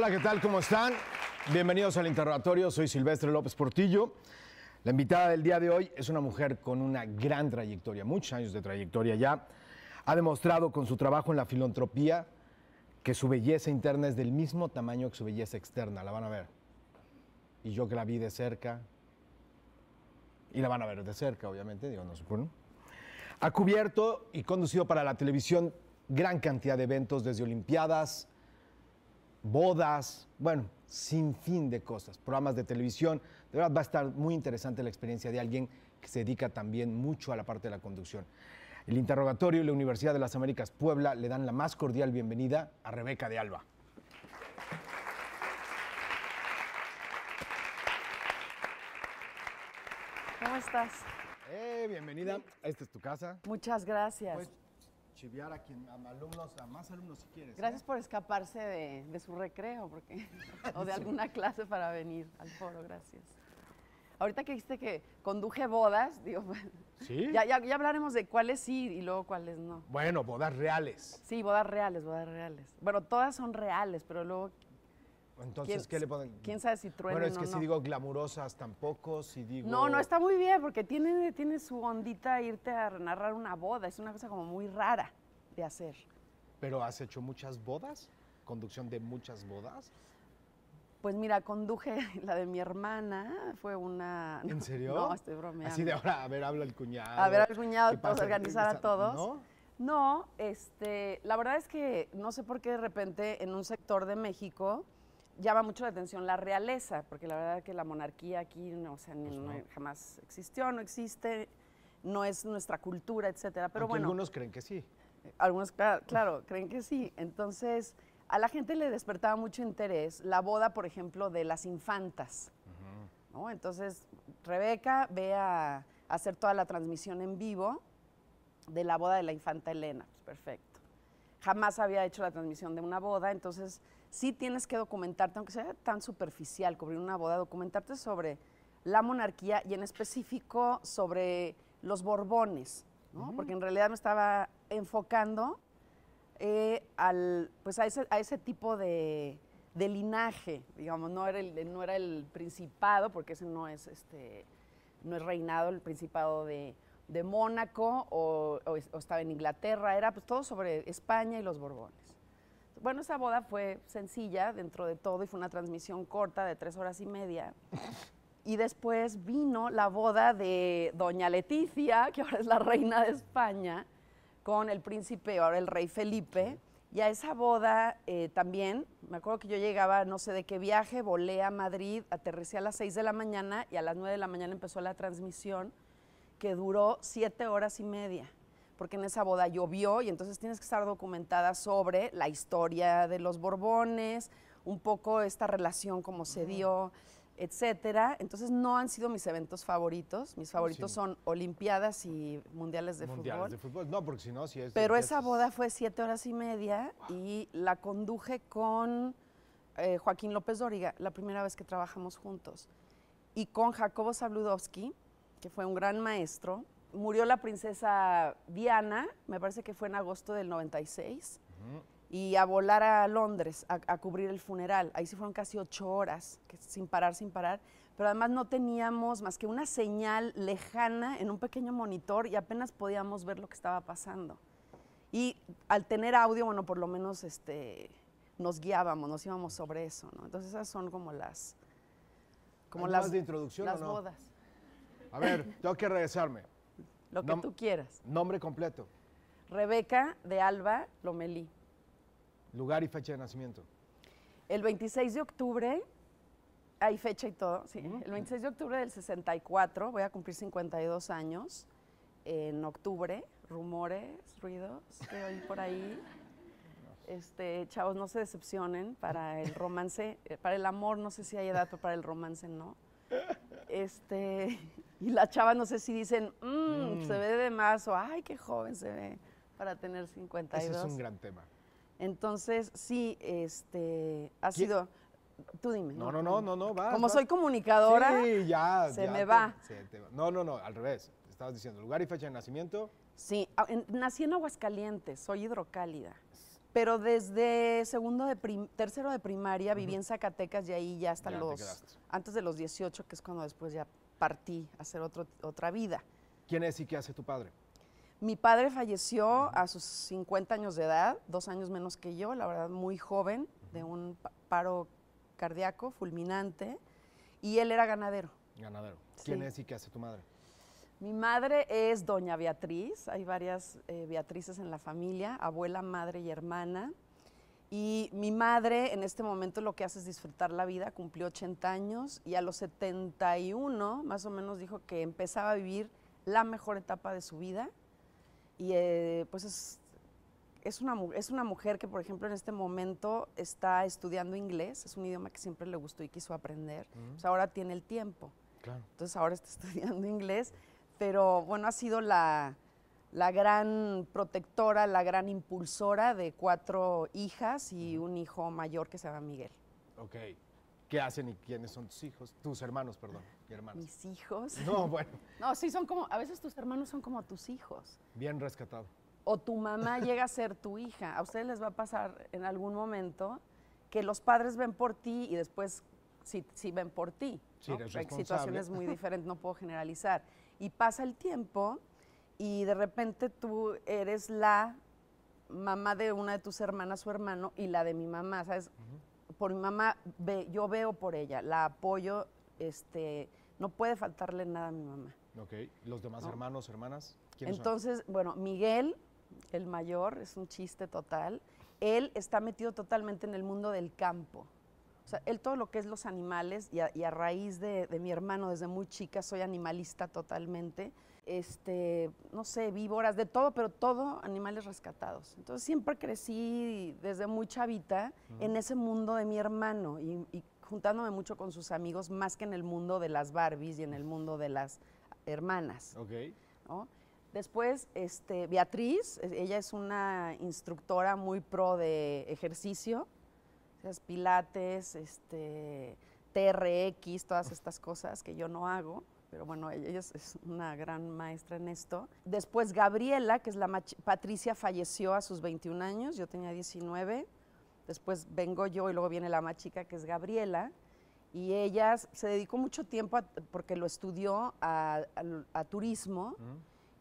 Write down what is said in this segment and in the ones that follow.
Hola, ¿qué tal? ¿Cómo están? Bienvenidos al interrogatorio. Soy Silvestre López Portillo. La invitada del día de hoy es una mujer con una gran trayectoria, muchos años de trayectoria ya. Ha demostrado con su trabajo en la filantropía que su belleza interna es del mismo tamaño que su belleza externa. La van a ver. Y yo que la vi de cerca, y la van a ver de cerca, obviamente, digo, no supongo. Ha cubierto y conducido para la televisión gran cantidad de eventos, desde olimpiadas, bodas, bueno, sin fin de cosas, programas de televisión. De verdad va a estar muy interesante la experiencia de alguien que se dedica también mucho a la parte de la conducción. El interrogatorio y la Universidad de las Américas Puebla le dan la más cordial bienvenida a Rebeca de Alba. ¿Cómo estás? Bienvenida. Esta es tu casa. Muchas gracias. Puedes chiviar a más alumnos si quieres. Gracias por escaparse de su recreo o de alguna clase para venir al foro, gracias. Ahorita que dijiste que conduje bodas, digo, ¿Sí? ya hablaremos de cuáles sí y luego cuáles no. Bueno, bodas reales. Sí, bodas reales, bodas reales. Bueno, todas son reales, pero luego... Entonces, ¿qué le ponen? ¿Quién sabe si truenan Bueno, es que o si no? digo glamurosas tampoco, si digo... No, está muy bien, porque tiene su ondita irte a narrar una boda. Es una cosa como muy rara de hacer. ¿Pero has hecho muchas bodas? ¿Conducción de muchas bodas? Pues mira, conduje la de mi hermana, fue una... ¿En serio? No, estoy bromeando. Así de ahora, a ver, habla el cuñado. A ver al cuñado, ¿qué pasa? organizar a todos. ¿No? No, la verdad es que no sé por qué de repente en un sector de México llama mucho la atención la realeza, porque la verdad es que la monarquía aquí no, o sea, jamás existió, no existe, no es nuestra cultura, etcétera. Pero aunque bueno, algunos creen que sí. algunos, claro, creen que sí. Entonces, a la gente le despertaba mucho interés la boda, por ejemplo, de las infantas. ¿No? Entonces, Rebeca ve a hacer toda la transmisión en vivo de la boda de la infanta Elena. Pues perfecto. Jamás había hecho la transmisión de una boda, entonces sí tienes que documentarte, aunque sea tan superficial, cubrir una boda, documentarte sobre la monarquía y en específico sobre los Borbones, ¿no? Porque en realidad me estaba enfocando a ese tipo de linaje, digamos, no era el principado, porque ese no es reinado, el principado de Mónaco o estaba en Inglaterra, era pues todo sobre España y los Borbones. Bueno, esa boda fue sencilla dentro de todo y fue una transmisión corta de 3 horas y media. Y después vino la boda de doña Leticia, que ahora es la reina de España, con el príncipe, ahora el rey Felipe. Y a esa boda también, me acuerdo que yo llegaba no sé de qué viaje, volé a Madrid, aterricé a las 6 de la mañana y a las 9 de la mañana empezó la transmisión, que duró 7 horas y media, porque en esa boda llovió y entonces tienes que estar documentada sobre la historia de los Borbones, un poco esta relación, cómo se dio, etcétera. Entonces no han sido mis eventos favoritos. Mis favoritos son Olimpiadas y Mundiales de Fútbol. No, porque si no, si es... Pero esa boda fue 7 horas y media y la conduje con Joaquín López Dóriga, la primera vez que trabajamos juntos, y con Jacobo Zabludovsky, que fue un gran maestro. Murió la princesa Diana, me parece que fue en agosto del 96, y a volar a Londres a cubrir el funeral. Ahí sí fueron casi 8 horas, sin parar, pero además no teníamos más que una señal lejana en un pequeño monitor y apenas podíamos ver lo que estaba pasando. Y al tener audio, bueno, por lo menos nos guiábamos, nos íbamos sobre eso, ¿no? Entonces esas son como las de introducción, las ¿o no? bodas. A ver, tengo que regresarme. Lo que tú quieras. Nombre completo. Rebeca de Alba Lomelí. Lugar y fecha de nacimiento. El 26 de octubre, hay fecha y todo, sí. El 26 de octubre del 64, voy a cumplir 52 años. En octubre, rumores, ruidos que oí por ahí. Chavos, no se decepcionen para el romance, para el amor no sé si hay edad, pero para el romance no. Y las chavas no sé si dicen, se ve de más o ay, qué joven se ve para tener 52. Ese es un gran tema. Entonces, sí, ha sido... Tú dime. No, vas. Como soy comunicadora, sí, se me va. No, al revés. Estabas diciendo lugar y fecha de nacimiento. Sí, nací en Aguascalientes, soy hidrocálida. Pero desde tercero de primaria viví en Zacatecas y ahí ya hasta antes de los 18, que es cuando después ya partí a hacer otra vida. ¿Quién es y qué hace tu padre? Mi padre falleció a sus 50 años de edad, 2 años menos que yo, la verdad muy joven, de un paro cardíaco fulminante, y él era ganadero. Ganadero. Sí. ¿Quién es y qué hace tu madre? Mi madre es doña Beatriz, hay varias Beatrices en la familia, abuela, madre y hermana. Y mi madre en este momento lo que hace es disfrutar la vida, cumplió 80 años y a los 71 más o menos dijo que empezaba a vivir la mejor etapa de su vida. Y pues es una mujer que, por ejemplo, en este momento está estudiando inglés, es un idioma que siempre le gustó y quiso aprender. Pues ahora tiene el tiempo. Claro. Entonces ahora está estudiando inglés. Pero bueno, ha sido la gran protectora, la gran impulsora de 4 hijas y un hijo mayor que se llama Miguel. Ok. ¿Qué hacen y quiénes son tus hijos? Tus hermanos, perdón. Y hermanas. Mis hijos. No, bueno. No, sí, a veces tus hermanos son como tus hijos. Bien rescatado. O tu mamá llega a ser tu hija. A ustedes les va a pasar en algún momento que los padres ven por ti y después sí ven por ti. Sí, ¿no? eres Hay responsable. situaciones muy diferentes, no puedo generalizar. Y pasa el tiempo y de repente tú eres la mamá de una de tus hermanas o hermano y la de mi mamá, ¿sabes? Por mi mamá, yo veo por ella, la apoyo, no puede faltarle nada a mi mamá. Ok. ¿Los demás hermanos, hermanas? ¿Quiénes Entonces, bueno, Miguel, el mayor, es un chiste total. Él está metido totalmente en el mundo del campo. O sea, él todo lo que es los animales, y a raíz de mi hermano, desde muy chica, soy animalista totalmente. No sé, víboras, de todo, pero todo animales rescatados. Entonces siempre crecí desde muy chavita en ese mundo de mi hermano y juntándome mucho con sus amigos, más que en el mundo de las Barbies y en el mundo de las hermanas. Ok. ¿No? Después, Beatriz, ella es una instructora muy pro de ejercicio, pilates, TRX, todas estas cosas que yo no hago, pero bueno, ella es una gran maestra en esto. Después Gabriela, que es Patricia falleció a sus 21 años, yo tenía 19, después vengo yo y luego viene la más chica, que es Gabriela, y ella se dedicó mucho tiempo, porque lo estudió, a turismo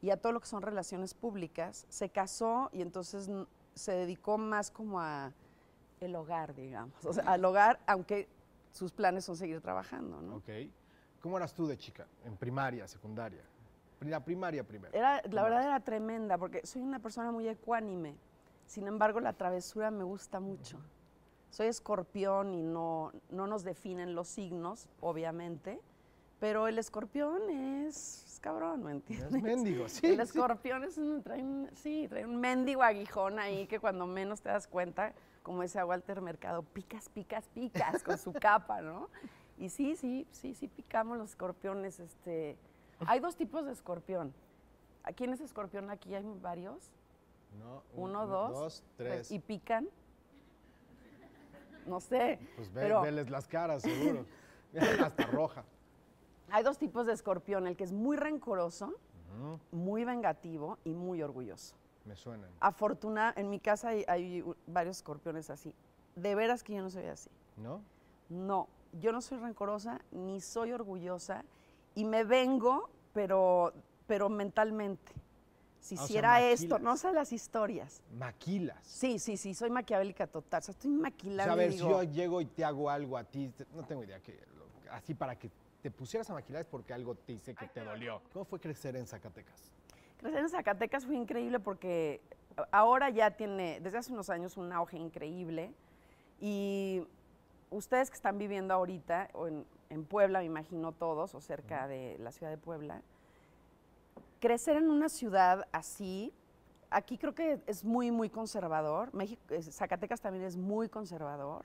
y a todo lo que son relaciones públicas, se casó y entonces se dedicó más como a el hogar, digamos, o sea, al hogar, aunque sus planes son seguir trabajando, ¿no? Ok. ¿Cómo eras tú de chica? ¿En primaria, secundaria? La primaria primero. La verdad era tremenda, porque soy una persona muy ecuánime. Sin embargo, la travesura me gusta mucho. Soy escorpión y no nos definen los signos, obviamente, pero el escorpión es cabrón, ¿me entiendes? Es mendigo, sí. El escorpión trae un mendigo aguijón ahí que cuando menos te das cuenta, como decía Walter Mercado, picas, picas, picas con su capa, ¿no? Y sí picamos los escorpiones. Hay 2 tipos de escorpión. ¿Quién es escorpión aquí? ¿Hay varios? No, 1, 2, 2, 3. ¿Y pican? No sé. Pues pero veles las caras, seguro. Hasta roja. hay 2 tipos de escorpión, el que es muy rencoroso, muy vengativo y muy orgulloso. Me suenan. En mi casa hay varios escorpiones así. De veras que yo no soy así. ¿No? No, yo no soy rencorosa ni soy orgullosa y me vengo, pero mentalmente. Si hiciera esto, no sé las historias. Maquilas. Sí, soy maquiavélica total. O sea, estoy maquilando. O sea, a ver, y si digo, yo llego y te hago algo a ti, no tengo idea, así para que te pusieras a maquilar es porque algo te hice que te dolió. ¿Cómo fue crecer en Zacatecas? crecer en Zacatecas fue increíble porque ahora ya tiene, desde hace unos años, un auge increíble. Y ustedes que están viviendo ahorita, o en Puebla, me imagino todos, o cerca de la ciudad de Puebla, crecer en una ciudad así, aquí creo que es muy, muy conservador. Zacatecas también es muy conservador,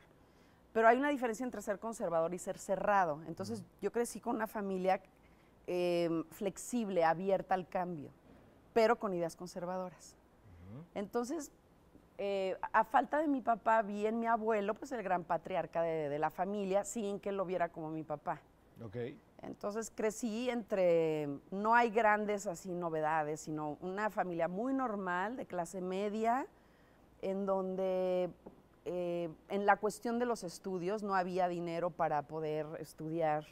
pero hay una diferencia entre ser conservador y ser cerrado. Entonces, yo crecí con una familia flexible, abierta al cambio, pero con ideas conservadoras. Entonces, a falta de mi papá, vi en mi abuelo, pues el gran patriarca de la familia, sin que lo viera como mi papá. Ok. Entonces crecí no hay grandes así novedades, sino una familia muy normal, de clase media, en donde en la cuestión de los estudios no había dinero para poder estudiar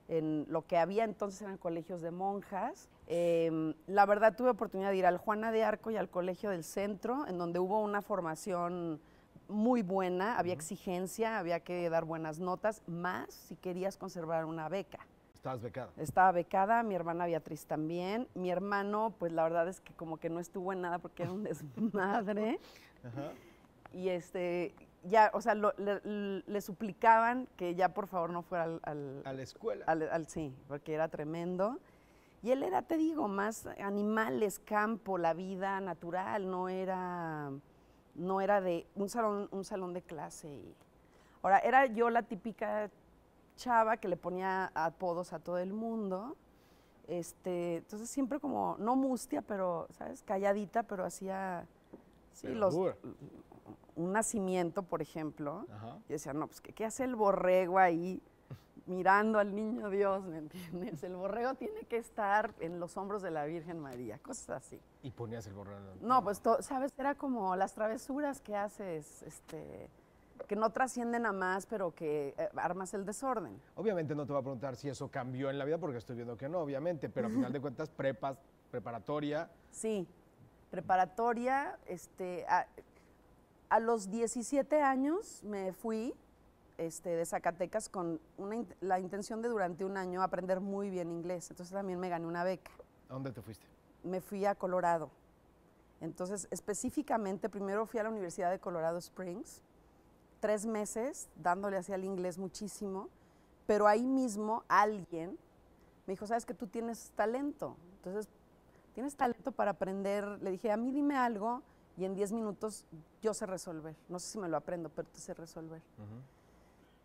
en lo que había entonces eran colegios de monjas. La verdad tuve oportunidad de ir al Juana de Arco y al Colegio del Centro, en donde hubo una formación muy buena, había exigencia, había que dar buenas notas, más si querías conservar una beca. ¿Estabas becada? Estaba becada, mi hermana Beatriz también. Mi hermano, pues la verdad es que como que no estuvo en nada porque era un desmadre. Ajá. Y ya, o sea, le suplicaban que ya por favor no fuera ¿A la escuela? sí, porque era tremendo. Y él era, te digo, más animales, campo, la vida natural, no era de un salón de clase. Ahora, era yo la típica chava que le ponía apodos a todo el mundo. Entonces siempre como, no mustia, pero, ¿sabes? Calladita, pero hacía, sí, un nacimiento, por ejemplo. Ajá. Yo decía, no, pues, ¿qué hace el borrego ahí mirando al niño Dios, ¿me entiendes? El borrego tiene que estar en los hombros de la Virgen María, cosas así. ¿Y ponías el borrego? No, pues, ¿sabes? Era como las travesuras que haces, que no trascienden a más, pero que armas el desorden. Obviamente no te voy a preguntar si eso cambió en la vida, porque estoy viendo que no, obviamente, pero a final de cuentas, preparatoria. Sí, preparatoria, a los 17 años me fui de Zacatecas con la intención de durante un año aprender muy bien inglés. Entonces también me gané una beca. ¿A dónde te fuiste? Me fui a Colorado. Entonces, específicamente, primero fui a la Universidad de Colorado Springs, 3 meses dándole hacia el inglés muchísimo, pero ahí mismo alguien me dijo, ¿sabes que tú tienes talento? Entonces, ¿tienes talento para aprender? Le dije, a mí dime algo y en 10 minutos yo sé resolver. No sé si me lo aprendo, pero te sé resolver.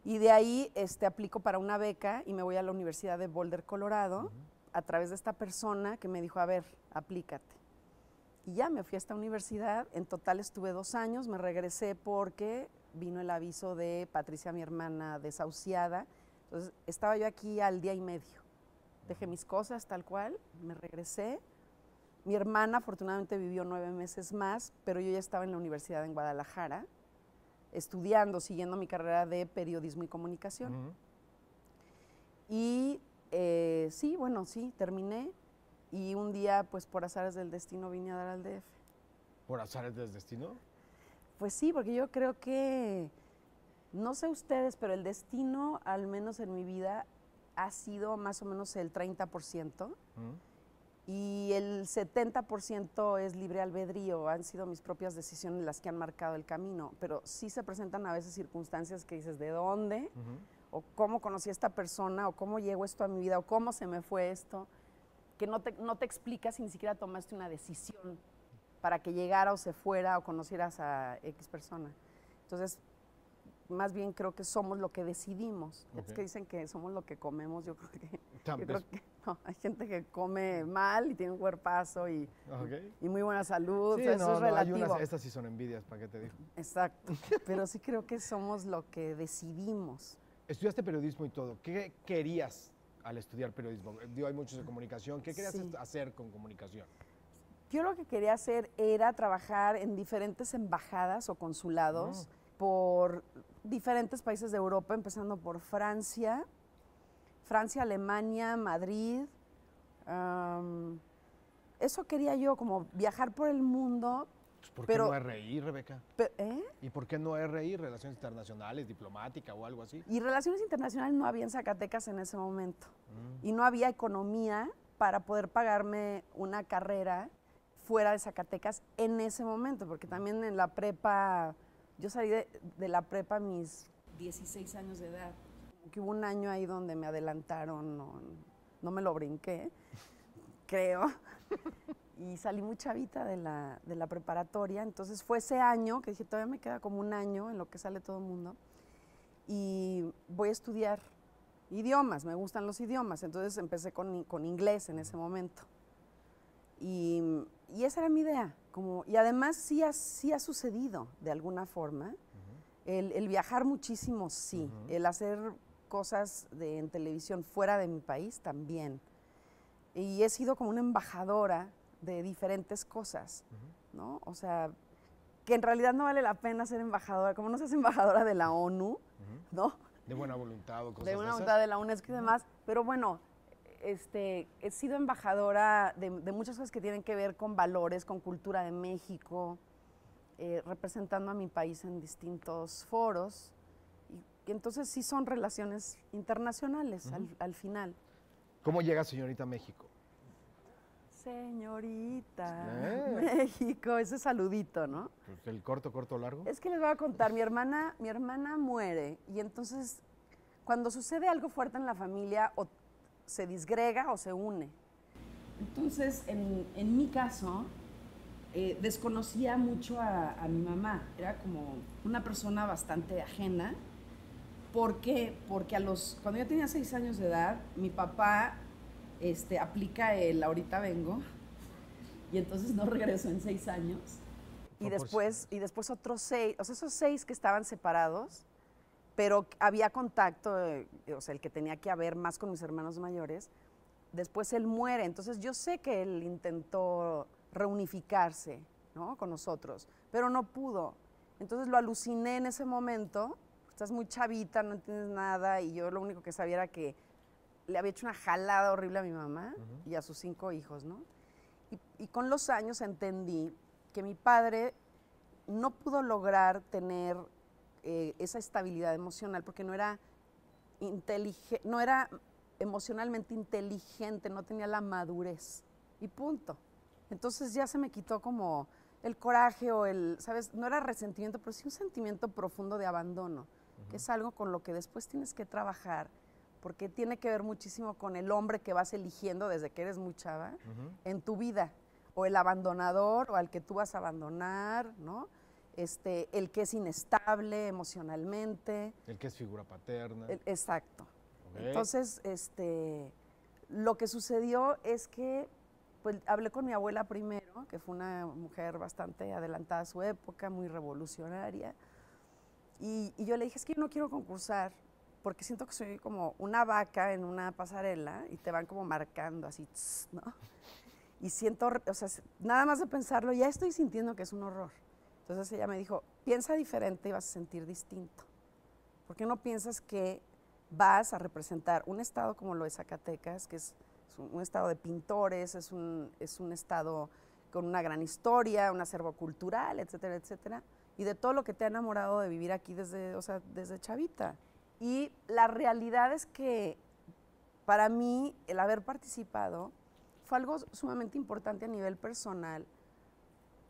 Y de ahí aplico para una beca y me voy a la Universidad de Boulder, Colorado, a través de esta persona que me dijo, a ver, aplícate. Y ya me fui a esta universidad, en total estuve 2 años, me regresé porque vino el aviso de Patricia, mi hermana, desahuciada. Entonces estaba yo aquí al día y medio. Dejé mis cosas tal cual, me regresé. Mi hermana afortunadamente vivió 9 meses más, pero yo ya estaba en la universidad en Guadalajara, estudiando, siguiendo mi carrera de periodismo y comunicación. Y sí, bueno, sí, terminé. Y un día, pues por azares del destino, vine a dar al DF. ¿Por azares del destino? Pues sí, porque yo creo que, no sé ustedes, pero el destino, al menos en mi vida, ha sido más o menos el 30%. Y el 70% es libre albedrío, han sido mis propias decisiones las que han marcado el camino, pero sí se presentan a veces circunstancias que dices, ¿de dónde? O cómo conocí a esta persona, o cómo llegó esto a mi vida, o cómo se me fue esto, que no te explicas si ni siquiera tomaste una decisión para que llegara o se fuera o conocieras a X persona. Entonces, más bien creo que somos lo que decidimos. Es que dicen que somos lo que comemos, yo creo que no, hay gente que come mal y tiene un cuerpazo y muy buena salud, sí, eso es relativo. Estas sí son envidias, ¿para qué te digo? Exacto, pero sí creo que somos lo que decidimos. Estudiaste periodismo y todo, ¿qué querías al estudiar periodismo? Digo, hay muchos de comunicación, ¿qué querías hacer con comunicación? Yo lo que quería hacer era trabajar en diferentes embajadas o consulados por diferentes países de Europa, empezando por Francia, Alemania, Madrid. Eso quería yo, como viajar por el mundo. ¿Por qué no RI, Rebeca? ¿Eh? ¿Y por qué no RI, Relaciones Internacionales, Diplomática o algo así? Y Relaciones Internacionales no había en Zacatecas en ese momento. Y no había economía para poder pagarme una carrera fuera de Zacatecas en ese momento, porque también en la prepa, yo salí de la prepa a mis 16 años de edad. Que hubo un año ahí donde me adelantaron, no me lo brinqué, creo. Y salí muy chavita de la preparatoria, entonces fue ese año que dije, todavía me queda como un año en lo que sale todo el mundo, y voy a estudiar idiomas, me gustan los idiomas, entonces empecé con inglés en ese momento. Y esa era mi idea, y además sí ha sucedido de alguna forma, el viajar muchísimo sí, el hacer cosas en televisión fuera de mi país también. Y he sido como una embajadora de diferentes cosas, ¿no? O sea, que en realidad no vale la pena ser embajadora, como no seas embajadora de la ONU, ¿no? De buena voluntad o cosas De buena esas. voluntad de la UNESCO y demás, pero bueno, he sido embajadora de muchas cosas que tienen que ver con valores, con cultura de México, representando a mi país en distintos foros, y entonces sí son relaciones internacionales al final. ¿Cómo llega señorita a México? Señorita, México, ese saludito, ¿no? Pues el corto, largo. Es que les voy a contar, mi hermana muere y entonces cuando sucede algo fuerte en la familia o se disgrega o se une. Entonces, en mi caso, desconocía mucho a mi mamá, era como una persona bastante ajena. ¿Por qué? Porque cuando yo tenía 6 años de edad, mi papá aplica el ahorita vengo, y entonces no regresó en 6 años. Y después otros 6, o sea, esos 6 que estaban separados, pero había contacto, o sea, el que tenía que haber más con mis hermanos mayores, después él muere. Entonces yo sé que él intentó reunificarse, ¿no?, con nosotros, pero no pudo. Entonces lo aluciné en ese momento, estás muy chavita, no entiendes nada, y yo lo único que sabía era que le había hecho una jalada horrible a mi mamá y a sus 5 hijos, ¿no? Y con los años entendí que mi padre no pudo lograr tener esa estabilidad emocional porque no era emocionalmente inteligente, no tenía la madurez, y punto. Entonces ya se me quitó como el coraje o ¿sabes? No era resentimiento, pero sí un sentimiento profundo de abandono, que es algo con lo que después tienes que trabajar, porque tiene que ver muchísimo con el hombre que vas eligiendo desde que eres muy chava en tu vida, o el abandonador o al que tú vas a abandonar, ¿no? El que es inestable emocionalmente. El que es figura paterna. Exacto. Okay. Entonces, lo que sucedió es que pues, hablé con mi abuela primero, que fue una mujer bastante adelantada a su época, muy revolucionaria, y yo le dije, es que yo no quiero concursar, porque siento que soy como una vaca en una pasarela y te van como marcando así, ¿no? Y siento, o sea, nada más de pensarlo, ya estoy sintiendo que es un horror. Entonces ella me dijo, piensa diferente y vas a sentir distinto. ¿Por qué no piensas que vas a representar un estado como lo de Zacatecas, que es un estado de pintores, es un estado con una gran historia, un acervo cultural, etcétera, etcétera, y de todo lo que te ha enamorado de vivir aquí desde chavita? Y la realidad es que para mí el haber participado fue algo sumamente importante a nivel personal,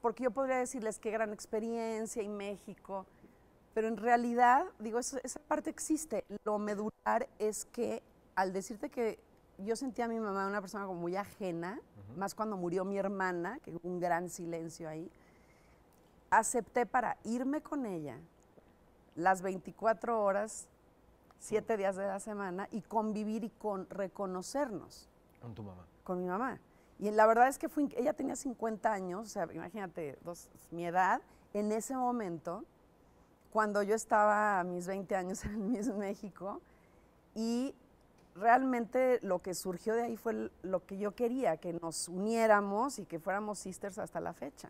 porque yo podría decirles qué gran experiencia y México, pero en realidad, digo, esa parte existe. Lo medular es que al decirte que yo sentía a mi mamá una persona como muy ajena, más cuando murió mi hermana, que hubo un gran silencio ahí, acepté para irme con ella las 24 horas, 7 días de la semana, y convivir y reconocernos. ¿Con tu mamá? Con mi mamá. Y la verdad es que ella tenía 50 años, o sea, imagínate, mi edad, en ese momento, cuando yo estaba a mis 20 años en el Miss México, y realmente lo que surgió de ahí fue lo que yo quería, que nos uniéramos y que fuéramos sisters hasta la fecha.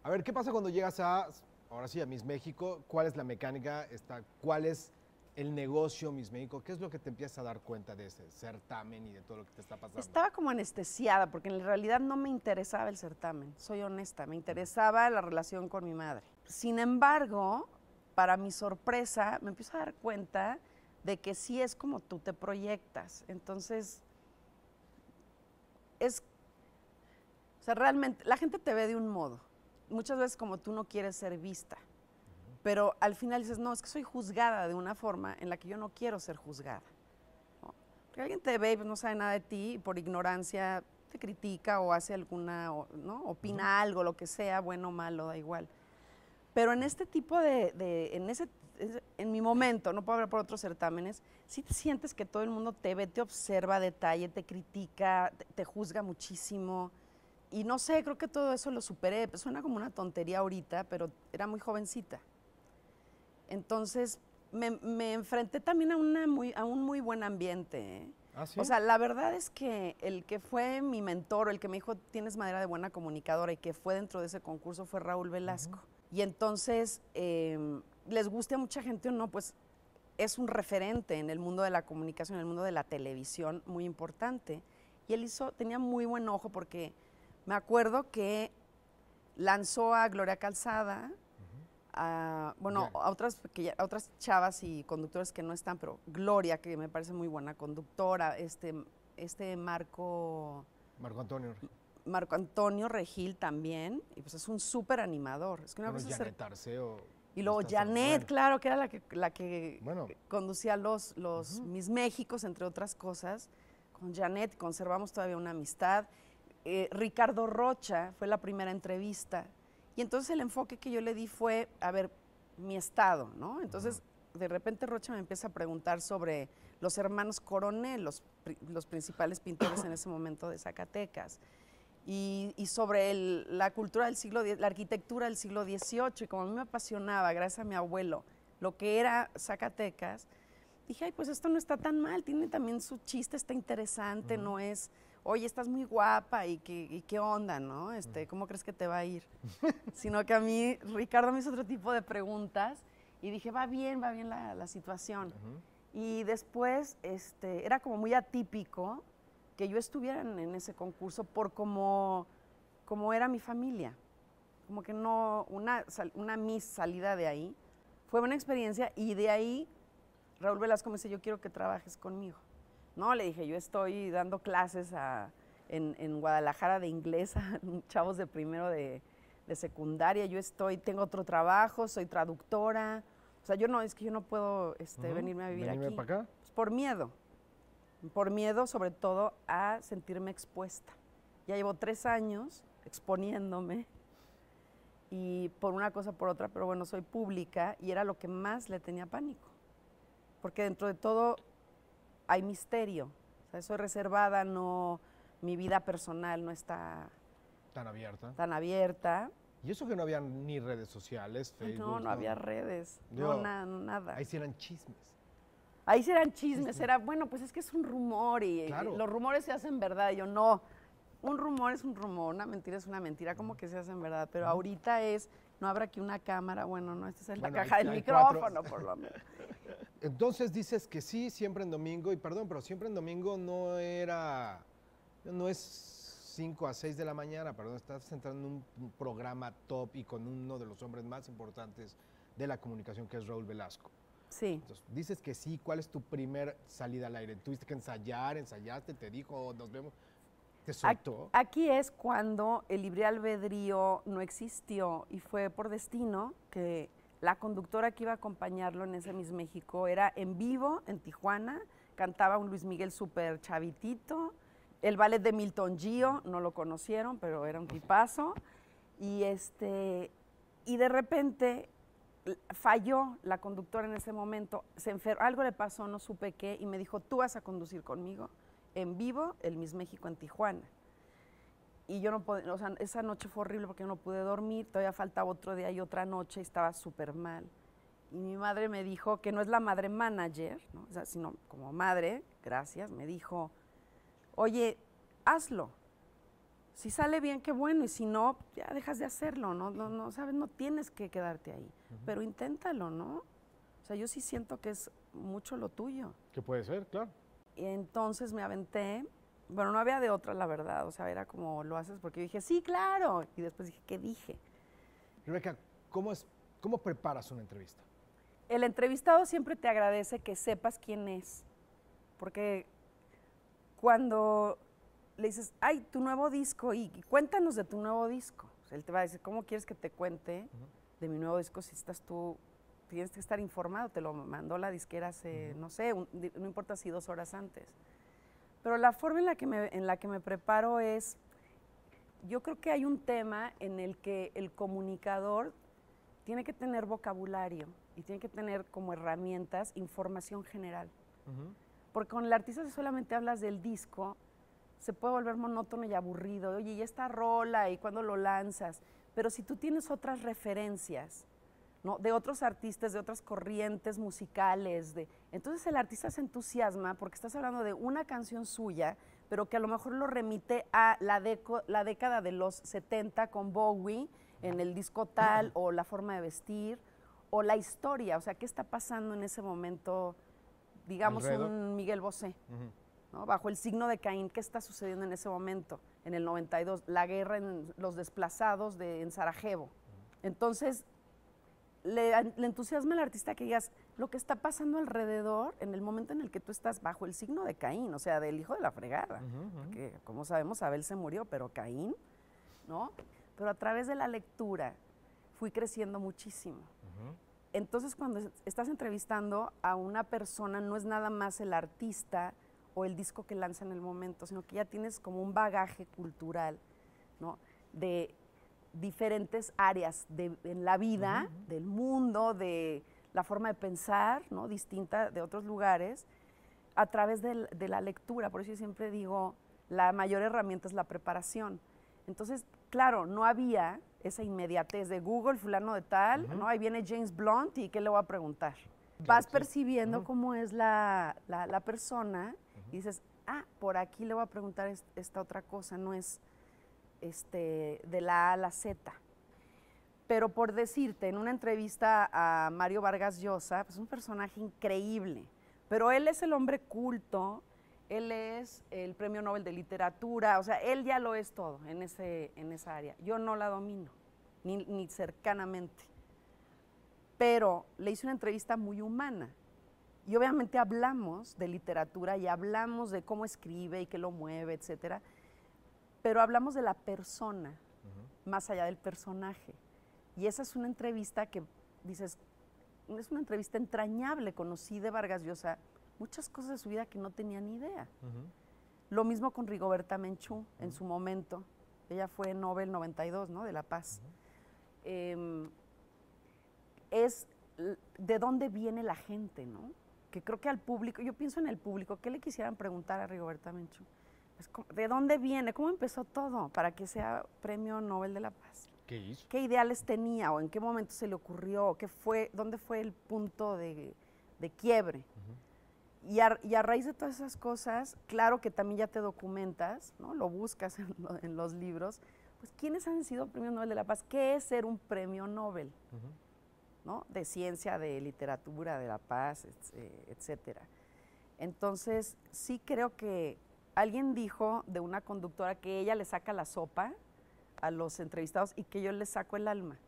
A ver, ¿qué pasa cuando llegas ahora sí, a Miss México? ¿Cuál es la mecánica? ¿Cuál es el negocio Miss México? ¿Qué es lo que te empiezas a dar cuenta de ese certamen y de todo lo que te está pasando? Estaba como anestesiada, porque en realidad no me interesaba el certamen, soy honesta, me interesaba la relación con mi madre. Sin embargo, para mi sorpresa, me empiezo a dar cuenta de que sí es como tú te proyectas. Entonces, o sea, realmente, la gente te ve de un modo. Muchas veces como tú no quieres ser vista, pero al final dices, no, es que soy juzgada de una forma en la que yo no quiero ser juzgada, ¿no? Porque alguien te ve y pues no sabe nada de ti y por ignorancia te critica o hace ¿no? Opina algo, lo que sea, bueno o malo, da igual. Pero en este tipo en mi momento, no puedo hablar por otros certámenes, sí te sientes que todo el mundo te ve, te observa a detalle, te critica, te juzga muchísimo. Y no sé, creo que todo eso lo superé. Pues suena como una tontería ahorita, pero era muy jovencita. Entonces, me enfrenté también a un muy buen ambiente, ¿eh? ¿Ah, sí? O sea, la verdad es que el que fue mi mentor, el que me dijo, tienes madera de buena comunicadora, y que fue dentro de ese concurso fue Raúl Velasco. Y entonces, les guste a mucha gente o no, pues es un referente en el mundo de la comunicación, en el mundo de la televisión, muy importante. Y él tenía muy buen ojo porque me acuerdo que lanzó a Gloria Calzada, a otras chavas y conductores que no están, pero Gloria, que me parece muy buena conductora, Marco Antonio. Marco Antonio Regil también, y pues es un súper animador. Es que una cosa Janet Arceo. y luego Janet, claro, que era la que conducía los Miss Méxicos, entre otras cosas. Con Janet conservamos todavía una amistad. Ricardo Rocha fue la primera entrevista. Y entonces el enfoque que yo le di fue, a ver, mi estado, ¿no? Entonces, de repente Rocha me empieza a preguntar sobre los hermanos Coronel, los principales pintores en ese momento de Zacatecas. Y sobre la cultura del siglo X, la arquitectura del siglo XVIII, y como a mí me apasionaba, gracias a mi abuelo, lo que era Zacatecas, dije, ay, pues esto no está tan mal, tiene también su chiste, está interesante, no es, oye, estás muy guapa y qué onda, ¿no? ¿Cómo crees que te va a ir? Sino que a mí, Ricardo me hizo otro tipo de preguntas y dije, va bien la situación. Y después, era como muy atípico que yo estuviera en ese concurso por como era mi familia. Como que no, una Miss salida de ahí. Fue una experiencia y de ahí Raúl Velasco me dice, yo quiero que trabajes conmigo. No, le dije, yo estoy dando clases en Guadalajara de inglés a chavos de primero de secundaria, tengo otro trabajo, soy traductora. O sea, es que yo no puedo venirme a vivir aquí. ¿Para acá? Pues por miedo sobre todo a sentirme expuesta. Ya llevo 3 años exponiéndome y por una cosa por otra, pero bueno, soy pública y era lo que más le tenía pánico. Porque dentro de todo hay misterio. O sea, soy reservada, mi vida personal no está tan abierta. Y eso que no había ni redes sociales, Facebook. No había redes, nada. Ahí sí eran chismes. Ahí sí eran chismes, era, bueno, pues es que es un rumor y los rumores se hacen verdad. Y yo, no, un rumor es un rumor, una mentira es una mentira, como que se hacen verdad. Pero ahorita no habrá aquí una cámara, bueno, no, esta es la caja del micrófono, por lo menos. Entonces dices que sí, siempre en domingo, y perdón, pero siempre en domingo no es 5 a 6 de la mañana, perdón, estás entrando en un programa top y con uno de los hombres más importantes de la comunicación, que es Raúl Velasco. Sí. Entonces, dices que sí, ¿cuál es tu primer salida al aire? ¿Tuviste que ensayaste, te dijo, nos vemos, te soltó? Aquí es cuando el libre albedrío no existió y fue por destino que la conductora que iba a acompañarlo en ese Miss México era en vivo en Tijuana, cantaba un Luis Miguel súper chavitito, el ballet de Milton Gio, no lo conocieron, pero era un tipazo, y de repente falló la conductora en ese momento, se enfermó, algo le pasó, no supe qué, y me dijo, tú vas a conducir conmigo en vivo el Miss México en Tijuana. Y yo no podía, o sea, esa noche fue horrible porque yo no pude dormir, todavía faltaba otro día y otra noche, y estaba súper mal. Y mi madre me dijo, que no es la madre manager, ¿no? O sea, sino como madre, gracias, me dijo, oye, hazlo. Si sale bien, qué bueno, y si no, ya dejas de hacerlo, no, ¿sabes? No tienes que quedarte ahí, pero inténtalo, ¿no? O sea, yo sí siento que es mucho lo tuyo. ¿Qué puede ser? Claro. Y entonces me aventé, bueno, no había de otra, la verdad, o sea, era como, lo haces porque yo dije, sí, claro, y después dije, ¿qué dije? Rebeca, ¿cómo preparas una entrevista? El entrevistado siempre te agradece que sepas quién es, porque cuando le dices, ay, tu nuevo disco, y cuéntanos de tu nuevo disco. O sea, él te va a decir, ¿cómo quieres que te cuente de mi nuevo disco si estás tú? Tienes que estar informado, te lo mandó la disquera hace, no sé, no importa si 2 horas antes. Pero la forma en la que me preparo es, yo creo que hay un tema en el que el comunicador tiene que tener vocabulario y tiene que tener como herramientas información general. Porque con el artista si solamente hablas del disco, se puede volver monótono y aburrido. Oye, y esta rola, ¿y cuándo lo lanzas? Pero si tú tienes otras referencias, ¿no? De otros artistas, de otras corrientes musicales, entonces el artista se entusiasma porque estás hablando de una canción suya, pero que a lo mejor lo remite a la década de los 70 con Bowie en el disco tal, o la forma de vestir, o la historia, o sea, ¿qué está pasando en ese momento? Digamos Alrededor. un Miguel Bosé, ¿no? Bajo el signo de Caín, ¿qué está sucediendo en ese momento? En el 92, la guerra en los desplazados en Sarajevo. Entonces, le entusiasma al artista que digas lo que está pasando alrededor en el momento en el que tú estás bajo el signo de Caín, o sea, del hijo de la fregada. Porque, como sabemos, Abel se murió, pero Caín, ¿no? Pero a través de la lectura fui creciendo muchísimo. Entonces, cuando estás entrevistando a una persona, no es nada más el artista o el disco que lanza en el momento, sino que ya tienes como un bagaje cultural, ¿no? De diferentes áreas en la vida, del mundo, de la forma de pensar, ¿no? Distinta de otros lugares, a través de la lectura. Por eso yo siempre digo, la mayor herramienta es la preparación. Entonces, claro, no había esa inmediatez de Google, fulano de tal, ¿no? Ahí viene James Blunt y ¿qué le voy a preguntar? Vas percibiendo cómo es la persona y dices, por aquí le voy a preguntar esta otra cosa, no es de la A a la Z. Pero por decirte, en una entrevista a Mario Vargas Llosa, pues un personaje increíble, pero él es el hombre culto, él es el Premio Nobel de Literatura, o sea, él ya lo es todo en esa área. Yo no la domino, ni cercanamente. Pero le hice una entrevista muy humana. Y obviamente hablamos de literatura y hablamos de cómo escribe y qué lo mueve, etcétera. Pero hablamos de la persona, más allá del personaje. Y esa es una entrevista que dices, es una entrevista entrañable. Conocí de Vargas Llosa muchas cosas de su vida que no tenía ni idea. Lo mismo con Rigoberta Menchú en su momento. Ella fue Nobel 92, ¿no? De la Paz. Es de dónde viene la gente, ¿no? Que creo que al público, yo pienso en el público, ¿qué le quisieran preguntar a Rigoberta Menchú? ¿De dónde viene? ¿Cómo empezó todo para que sea Premio Nobel de la Paz? ¿Qué hizo? ¿Qué ideales tenía o en qué momento se le ocurrió? ¿Dónde fue el punto de quiebre? Y a raíz de todas esas cosas, claro que también ya te documentas, ¿no? Lo buscas en los libros, pues ¿quiénes han sido Premio Nobel de la Paz? ¿Qué es ser un Premio Nobel? ¿No? De ciencia, de literatura, de la paz, etcétera. Entonces, sí creo que alguien dijo de una conductora que ella le saca la sopa a los entrevistados y que yo les saco el alma.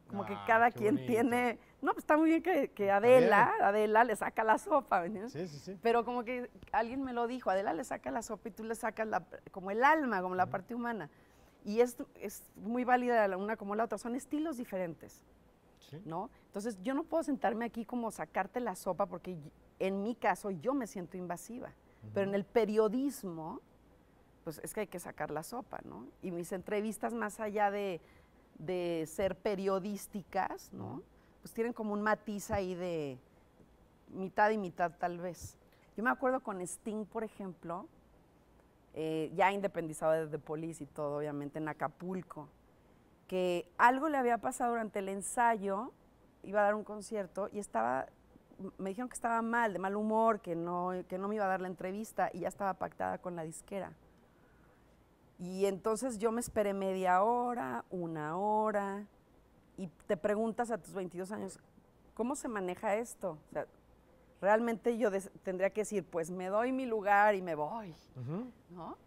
Como que cada quien bonito. tiene... No, pues está muy bien que Adela le saca la sopa, ¿verdad? Sí. Pero como que alguien me lo dijo, Adela le saca la sopa y tú le sacas como el alma, como la parte humana. Y es muy válida la una como la otra, son estilos diferentes, ¿no? Entonces yo no puedo sentarme aquí como sacarte la sopa porque en mi caso yo me siento invasiva. Pero en el periodismo, pues es que hay que sacar la sopa, ¿no? Y mis entrevistas, más allá de ser periodísticas, ¿no? Pues tienen como un matiz ahí de mitad y mitad, tal vez. Yo me acuerdo con Sting, por ejemplo, ya independizado de The Police y todo, obviamente, en Acapulco, que algo le había pasado durante el ensayo, iba a dar un concierto y me dijeron que estaba mal, de mal humor, que no me iba a dar la entrevista y ya estaba pactada con la disquera. Y entonces yo me esperé media hora, una hora, y te preguntas a tus 22 años, ¿cómo se maneja esto? O sea, realmente yo tendría que decir, pues me doy mi lugar y me voy, ¿no?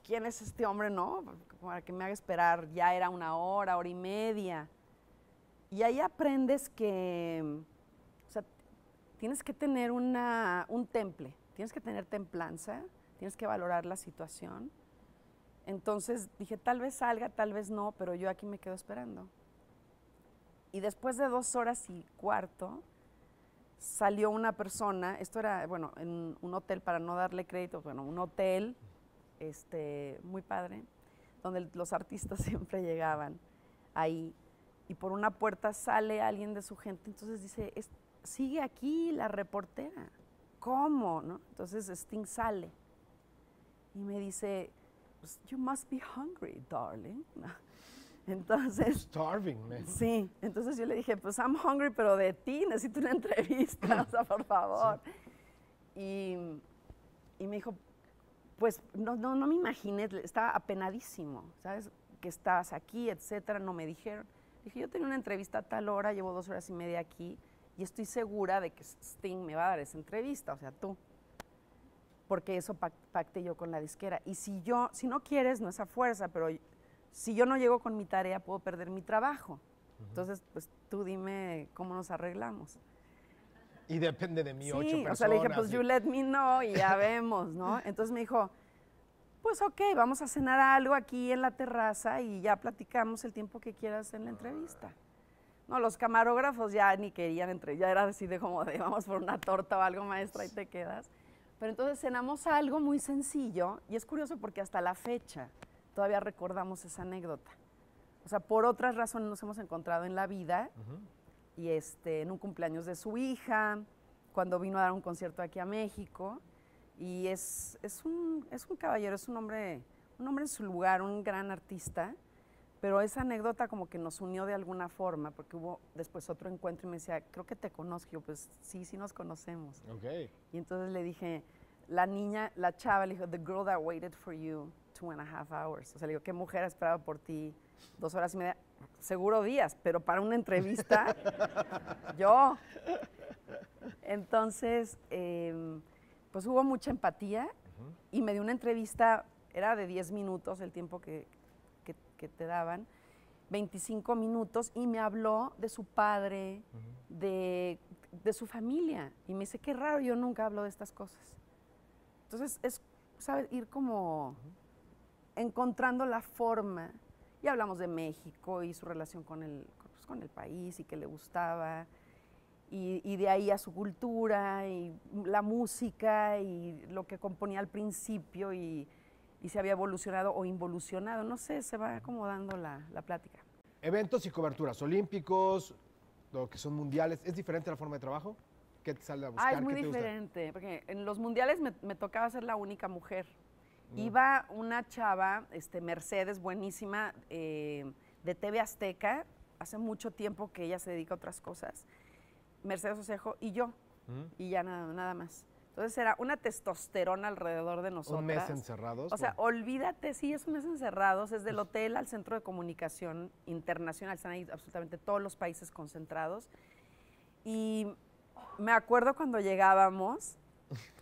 ¿Quién es este hombre, no? Para que me haga esperar, ya era una hora, hora y media. Y ahí aprendes que, o sea, tienes que tener un temple, tienes que tener templanza, tienes que valorar la situación. Entonces dije, tal vez salga, tal vez no, pero yo aquí me quedo esperando. Y después de 2 horas y cuarto, salió una persona, esto era, bueno, en un hotel, para no darle crédito, bueno, un hotel muy padre, donde los artistas siempre llegaban ahí. Y por una puerta sale alguien de su gente, entonces dice, sigue aquí la reportera. ¿Cómo? ¿No? Entonces Sting sale. Y me dice, pues, you must be hungry, darling. Entonces, Starving, man. sí, entonces yo le dije, pues I'm hungry, pero de ti, necesito una entrevista, o sea, por favor. Sí. Y me dijo, pues no me imaginé, estaba apenadísimo, ¿sabes? Que estabas aquí, etcétera, no me dijeron. Dije, yo tenía una entrevista a tal hora, llevo 2 horas y media aquí, y estoy segura de que Sting me va a dar esa entrevista, o sea, tú. Porque eso pacté yo con la disquera. Y si no quieres, no es a fuerza, pero si yo no llego con mi tarea, puedo perder mi trabajo. Entonces, pues tú dime cómo nos arreglamos. Y depende de mí, 8 personas. O sea, le dije, pues you let me know y ya vemos, ¿no? Entonces me dijo, pues ok, vamos a cenar algo aquí en la terraza y ya platicamos el tiempo que quieras en la entrevista. No, los camarógrafos ya ni querían ya era así de como de vamos por una torta o algo, maestra, y te quedas. Pero entonces cenamos algo muy sencillo y es curioso porque hasta la fecha todavía recordamos esa anécdota. O sea, por otras razones nos hemos encontrado en la vida y en un cumpleaños de su hija, cuando vino a dar un concierto aquí a México y es un caballero, es un hombre en su lugar, un gran artista, pero esa anécdota como que nos unió de alguna forma porque hubo después otro encuentro y me decía, creo que te conozco. Yo, pues sí nos conocemos. Okay. Y entonces le dije, la chava le dijo, the girl that waited for you 2.5 hours. O sea, le digo, ¿qué mujer ha esperado por ti 2 horas y media? Seguro días, pero para una entrevista, yo. Entonces, pues hubo mucha empatía y me dio una entrevista, era de 10 minutos el tiempo que te daban, 25 minutos, y me habló de su padre, de su familia. Y me dice, qué raro, yo nunca hablo de estas cosas. Entonces, es, ¿sabes? Ir como encontrando la forma. Y hablamos de México y su relación con el país y que le gustaba. Y de ahí a su cultura y la música y lo que componía al principio y se había evolucionado o involucionado. No sé, se va acomodando la plática. Eventos y coberturas olímpicos, lo que son mundiales, ¿es diferente la forma de trabajo? ¿Qué te sale a buscar? Es muy ¿Qué te diferente, porque en los mundiales me tocaba ser la única mujer. Iba una chava, Mercedes, buenísima, de TV Azteca, hace mucho tiempo que ella se dedica a otras cosas, Mercedes Osejo y yo, y ya nada más. Entonces era una testosterona alrededor de nosotras. ¿Un mes encerrados? O sea, olvídate, sí, es un mes encerrados, es del hotel al centro de comunicación internacional, están ahí absolutamente todos los países concentrados. Y me acuerdo cuando llegábamos,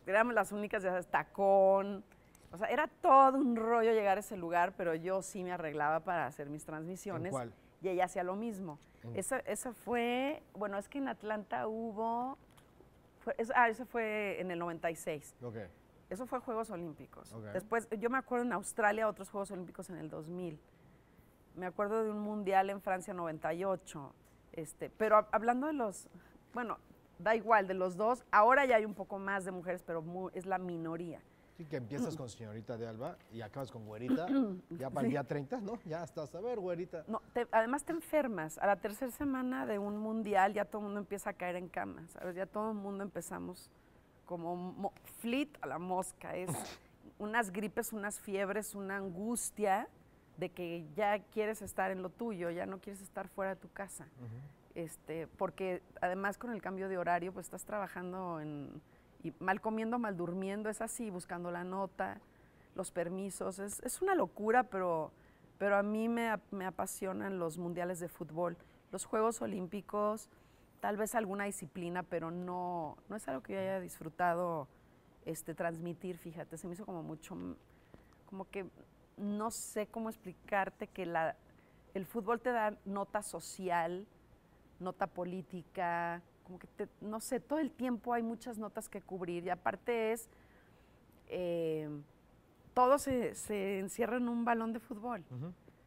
éramos las únicas, ya sabes, tacón, o sea, era todo un rollo llegar a ese lugar, pero yo sí me arreglaba para hacer mis transmisiones. ¿En cuál? Y ella hacía lo mismo. Esa fue, bueno, es que en Atlanta hubo... eso fue en el 96. Okay. Eso fue Juegos Olímpicos. Okay. Después, yo me acuerdo en Australia otros Juegos Olímpicos en el 2000. Me acuerdo de un mundial en Francia 98. Pero hablando de los, bueno, da igual, de los dos, ahora ya hay un poco más de mujeres, pero es la minoría. Sí, que empiezas con señorita de Alba y acabas con güerita, ya para el día 30, ¿no? Ya estás, a ver, güerita. No, además te enfermas. A la tercera semana de un mundial ya todo el mundo empieza a caer en cama, ¿sabes? Ya todo el mundo empezamos como fleet a la mosca. Es unas gripes, unas fiebres, una angustia de que ya quieres estar en lo tuyo, ya no quieres estar fuera de tu casa. Porque además con el cambio de horario, pues estás trabajando y mal comiendo, mal durmiendo, es así, buscando la nota, los permisos. Es una locura, pero a mí me apasionan los mundiales de fútbol. Los Juegos Olímpicos, tal vez alguna disciplina, pero no es algo que yo haya disfrutado transmitir, fíjate. Se me hizo como mucho, como que no sé cómo explicarte que el fútbol te da nota social, nota política, como que no sé, todo el tiempo hay muchas notas que cubrir y aparte todo se encierra en un balón de fútbol.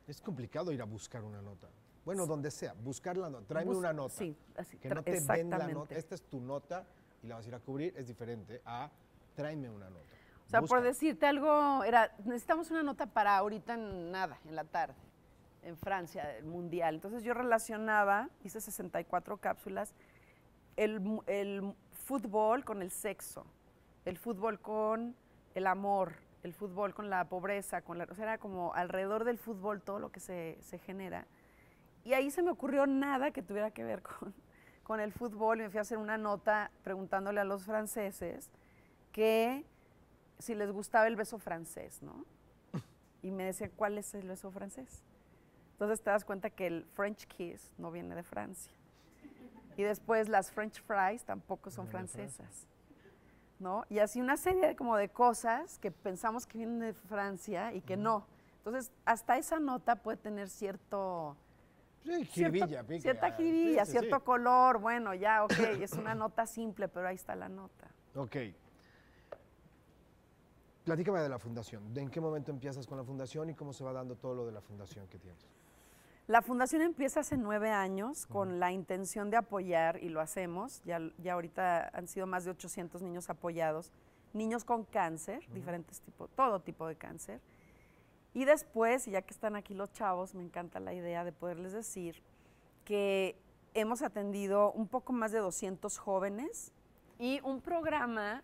Es complicado ir a buscar una nota. Bueno, donde sea, buscar la nota. Tráeme una nota. Sí, así, que no te den la nota. Esta es tu nota y la vas a ir a cubrir. Es diferente a tráeme una nota. O sea, por decirte algo, necesitamos una nota para ahorita en la tarde, en Francia, el Mundial. Entonces yo relacionaba, hice 64 cápsulas, el fútbol con el sexo, el fútbol con el amor, el fútbol con la pobreza, o sea, era como alrededor del fútbol todo lo que se genera. Y ahí se me ocurrió nada que tuviera que ver con el fútbol y me fui a hacer una nota preguntándole a los franceses que si les gustaba el beso francés, ¿no? Y me decían, ¿cuál es el beso francés? Entonces te das cuenta que el French kiss no viene de Francia. Y después las French fries tampoco son francesas, ¿no? Y así una serie de cosas que pensamos que vienen de Francia y que no. Entonces, hasta esa nota puede tener cierta jiribilla, cierto color, bueno, ya, ok, es una nota simple, pero ahí está la nota. Ok. Platícame de la fundación. ¿En qué momento empiezas con la fundación y cómo se va dando todo lo de la fundación que tienes? La fundación empieza hace 9 años con la intención de apoyar, y lo hacemos, ya ahorita han sido más de 800 niños apoyados, niños con cáncer, diferentes tipos, todo tipo de cáncer. Y después, y ya que están aquí los chavos, me encanta la idea de poderles decir que hemos atendido un poco más de 200 jóvenes y un programa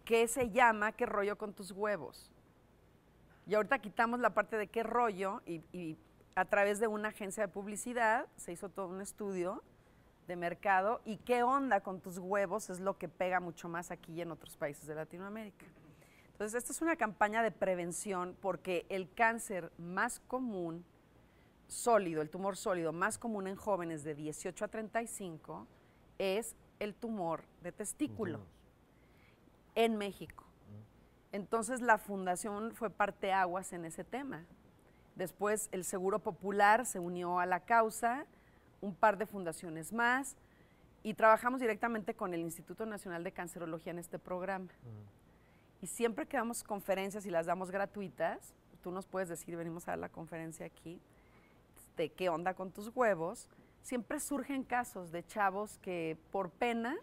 que se llama ¿Qué rollo con tus huevos? Y ahorita quitamos la parte de qué rollo y a través de una agencia de publicidad se hizo todo un estudio de mercado y qué onda con tus huevos es lo que pega mucho más aquí y en otros países de Latinoamérica. Entonces, esta es una campaña de prevención porque el cáncer más común, sólido, el tumor sólido más común en jóvenes de 18 a 35 es el tumor de testículo en México. Entonces, la fundación fue parteaguas en ese tema. Después el Seguro Popular se unió a la causa, un par de fundaciones más, y trabajamos directamente con el Instituto Nacional de Cancerología en este programa. Y siempre que damos conferencias y las damos gratuitas, tú nos puedes decir, venimos a dar la conferencia aquí, de qué onda con tus huevos, siempre surgen casos de chavos que por pena,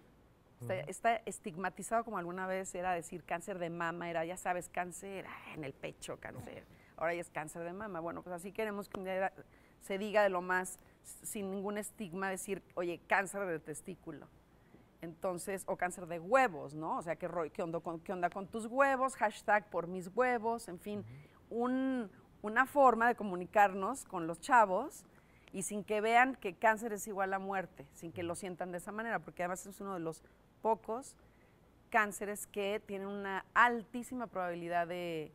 está estigmatizado como alguna vez era decir cáncer de mama, era ya sabes, cáncer en el pecho, cáncer. Ahora ya es cáncer de mama. Bueno, pues así queremos que se diga de lo más, sin ningún estigma, decir, oye, cáncer de testículo. Entonces, o cáncer de huevos, ¿no? O sea, ¿qué onda con tus huevos? Hashtag por mis huevos, en fin. Una forma de comunicarnos con los chavos y sin que vean que cáncer es igual a muerte, sin que lo sientan de esa manera, porque además es uno de los pocos cánceres que tienen una altísima probabilidad de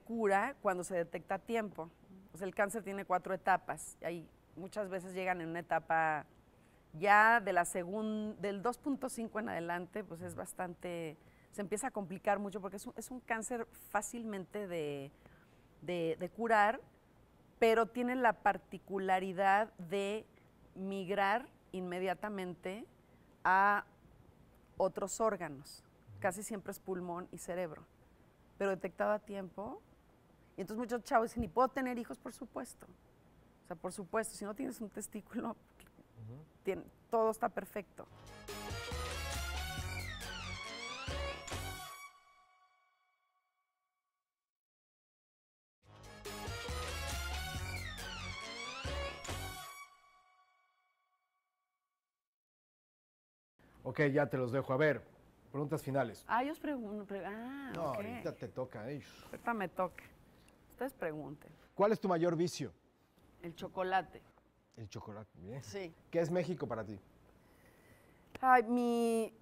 cura cuando se detecta a tiempo. O sea, el cáncer tiene 4 etapas. Y muchas veces llegan en una etapa ya de del 2.5 en adelante, pues es bastante, se empieza a complicar mucho porque es un cáncer fácilmente de curar, pero tiene la particularidad de migrar inmediatamente a otros órganos. Casi siempre es pulmón y cerebro, pero detectado a tiempo. Y entonces muchos chavos dicen, ¿y puedo tener hijos? Por supuesto. O sea, por supuesto, si no tienes un testículo, todo está perfecto. Ok, ya te los dejo. A ver, preguntas finales. Ellos preguntan. No, okay. ahorita te toca. Ahorita me toca. Ustedes pregunten. ¿Cuál es tu mayor vicio? El chocolate. El chocolate, bien. Sí. ¿Qué es México para ti? Ay, mi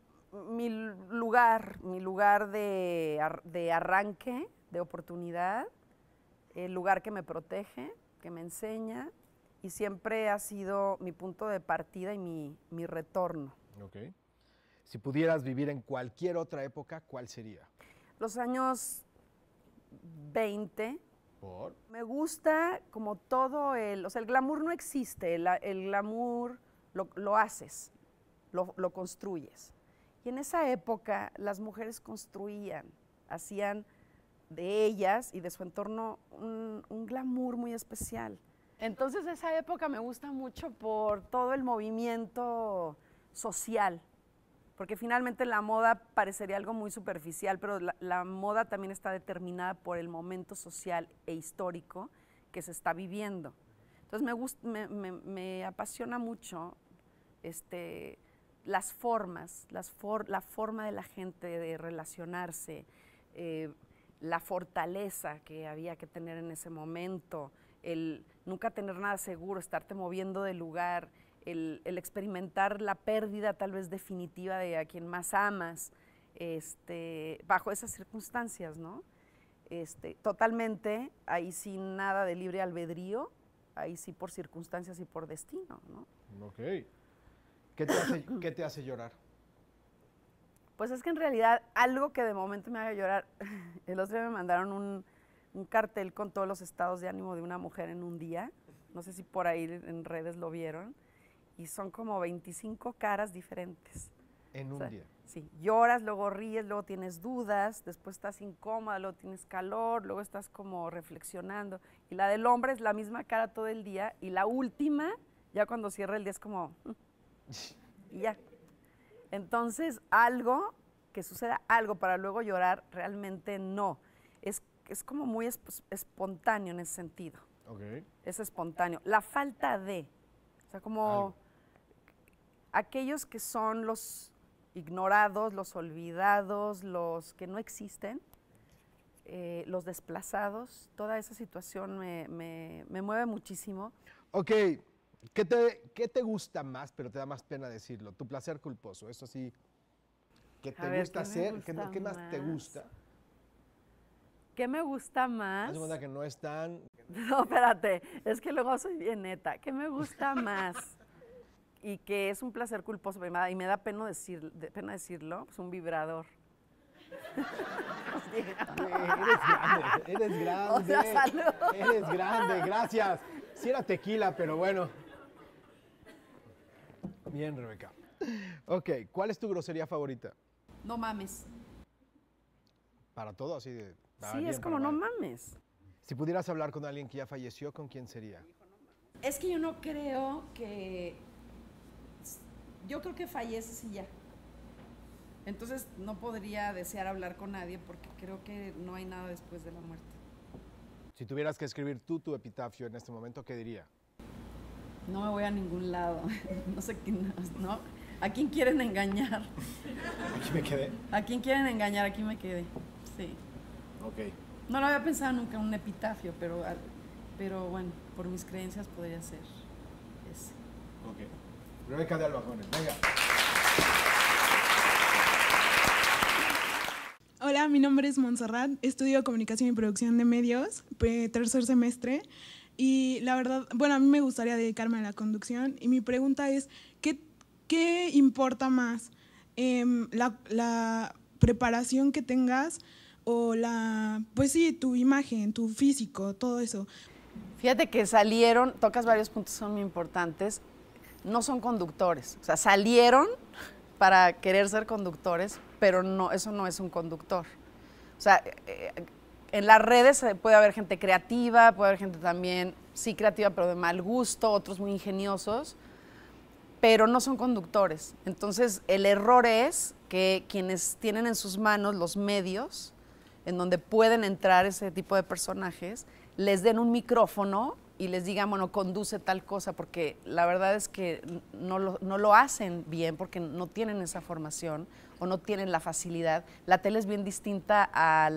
lugar de arranque, de oportunidad, el lugar que me protege, que me enseña, y siempre ha sido mi punto de partida y mi retorno. Ok. Si pudieras vivir en cualquier otra época, ¿cuál sería? Los años 20. ¿Por? Me gusta como todo o sea, el glamour no existe, el glamour lo haces, lo construyes. Y en esa época las mujeres construían, hacían de ellas y de su entorno un glamour muy especial. Entonces esa época me gusta mucho por todo el movimiento social, porque finalmente la moda parecería algo muy superficial, pero la moda también está determinada por el momento social e histórico que se está viviendo. Entonces me apasiona mucho las formas, la forma de la gente de relacionarse, la fortaleza que había que tener en ese momento, el nunca tener nada seguro, estarte moviendo del lugar, el experimentar la pérdida tal vez definitiva de a quien más amas, bajo esas circunstancias, ¿no? Totalmente, ahí sí nada de libre albedrío, ahí sí por circunstancias y por destino, ¿no? Ok. ¿Qué te hace llorar? Pues es que en realidad algo que de momento me haga llorar, el otro día me mandaron un cartel con todos los estados de ánimo de una mujer en un día, no sé si por ahí en redes lo vieron, y son como 25 caras diferentes. En un día. Sí, lloras, luego ríes, luego tienes dudas, después estás incómoda, luego tienes calor, luego estás como reflexionando. Y la del hombre es la misma cara todo el día, y la última, ya cuando cierra el día es como, y ya. Entonces, algo, que suceda algo para luego llorar, realmente no. Es como muy espontáneo en ese sentido. Okay. Es espontáneo. La falta de, o sea, como algo. Aquellos que son los ignorados, los olvidados, los que no existen, los desplazados, toda esa situación me mueve muchísimo. Ok, ¿qué te gusta más, pero te da más pena decirlo? Tu placer culposo, eso sí, ¿qué te gusta hacer? ¿Qué más te gusta? ¿Qué me gusta más? Haz de cuenta que no es tan... No, espérate, es que luego soy bien neta. ¿Qué me gusta más? Y que es un placer culposo y me da pena decirlo, pues un vibrador. Eres grande, O sea, salud. Eres grande, gracias. Sí era tequila, pero bueno. Bien, Rebeca. Ok, ¿cuál es tu grosería favorita? No mames. Para todo, así de... Sí, es como no mames. Si pudieras hablar con alguien que ya falleció, ¿con quién sería? Es que yo no creo que... Yo creo que falleces y ya. Entonces no podría desear hablar con nadie porque creo que no hay nada después de la muerte. Si tuvieras que escribir tú tu epitafio en este momento, ¿qué diría? No me voy a ningún lado. No sé quién, ¿no? ¿A quién quieren engañar? Aquí me quedé. ¿A quién quieren engañar? Aquí me quedé. Sí. Ok. No lo había pensado nunca en un epitafio, pero bueno, por mis creencias podría ser ese. Ok. Rebeca de Albajones, venga. Hola, mi nombre es Montserrat, estudio Comunicación y Producción de Medios, tercer semestre, y la verdad, bueno, a mí me gustaría dedicarme a la conducción, y mi pregunta es, ¿qué importa más? ¿La preparación que tengas o pues sí, tu imagen, tu físico, todo eso? Fíjate que tocas varios puntos que son muy importantes, no son conductores, o sea, salieron para querer ser conductores, pero no, eso no es un conductor. O sea, en las redes puede haber gente creativa, puede haber gente también, sí creativa, pero de mal gusto, otros muy ingeniosos, pero no son conductores. Entonces, el error es que quienes tienen en sus manos los medios, en donde pueden entrar ese tipo de personajes, les den un micrófono y les digan, bueno, conduce tal cosa, porque la verdad es que no lo hacen bien porque no tienen esa formación o no tienen la facilidad. La tele es bien distinta a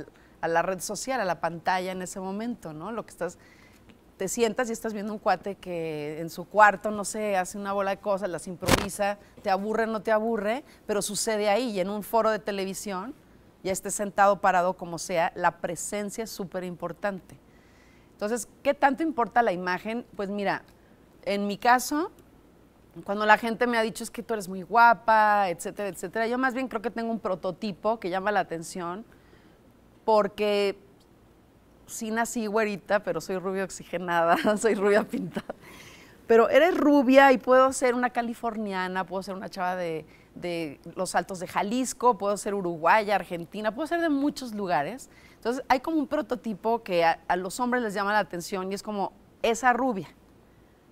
la red social, a la pantalla en ese momento, ¿no? Te sientas y estás viendo un cuate que en su cuarto, no sé, hace una bola de cosas, las improvisa, te aburre, no te aburre, pero sucede ahí, y en un foro de televisión, ya estés sentado, parado, como sea, la presencia es súper importante. Entonces, ¿qué tanto importa la imagen? Pues mira, en mi caso, cuando la gente me ha dicho es que tú eres muy guapa, etcétera, etcétera, yo más bien creo que tengo un prototipo que llama la atención porque sí nací güerita, pero soy rubia oxigenada, soy rubia pintada. Pero eres rubia y puedo ser una californiana, puedo ser una chava de los Altos de Jalisco, puedo ser uruguaya, argentina, puedo ser de muchos lugares. Entonces hay como un prototipo que a los hombres les llama la atención y es como esa rubia.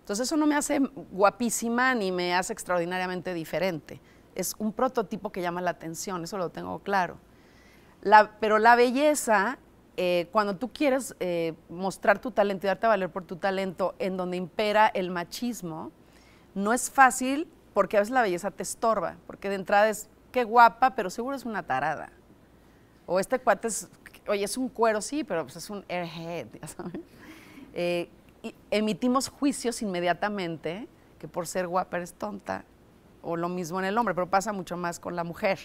Entonces eso no me hace guapísima ni me hace extraordinariamente diferente. Es un prototipo que llama la atención, eso lo tengo claro. Pero la belleza, cuando tú quieres mostrar tu talento y darte a valer por tu talento en donde impera el machismo, no es fácil porque a veces la belleza te estorba, porque de entrada es, qué guapa, pero seguro es una tarada. O este cuate es oye, es un cuero, sí, pero pues es un airhead, ya sabes. Y emitimos juicios inmediatamente que por ser guapa eres tonta, o lo mismo en el hombre, pero pasa mucho más con la mujer.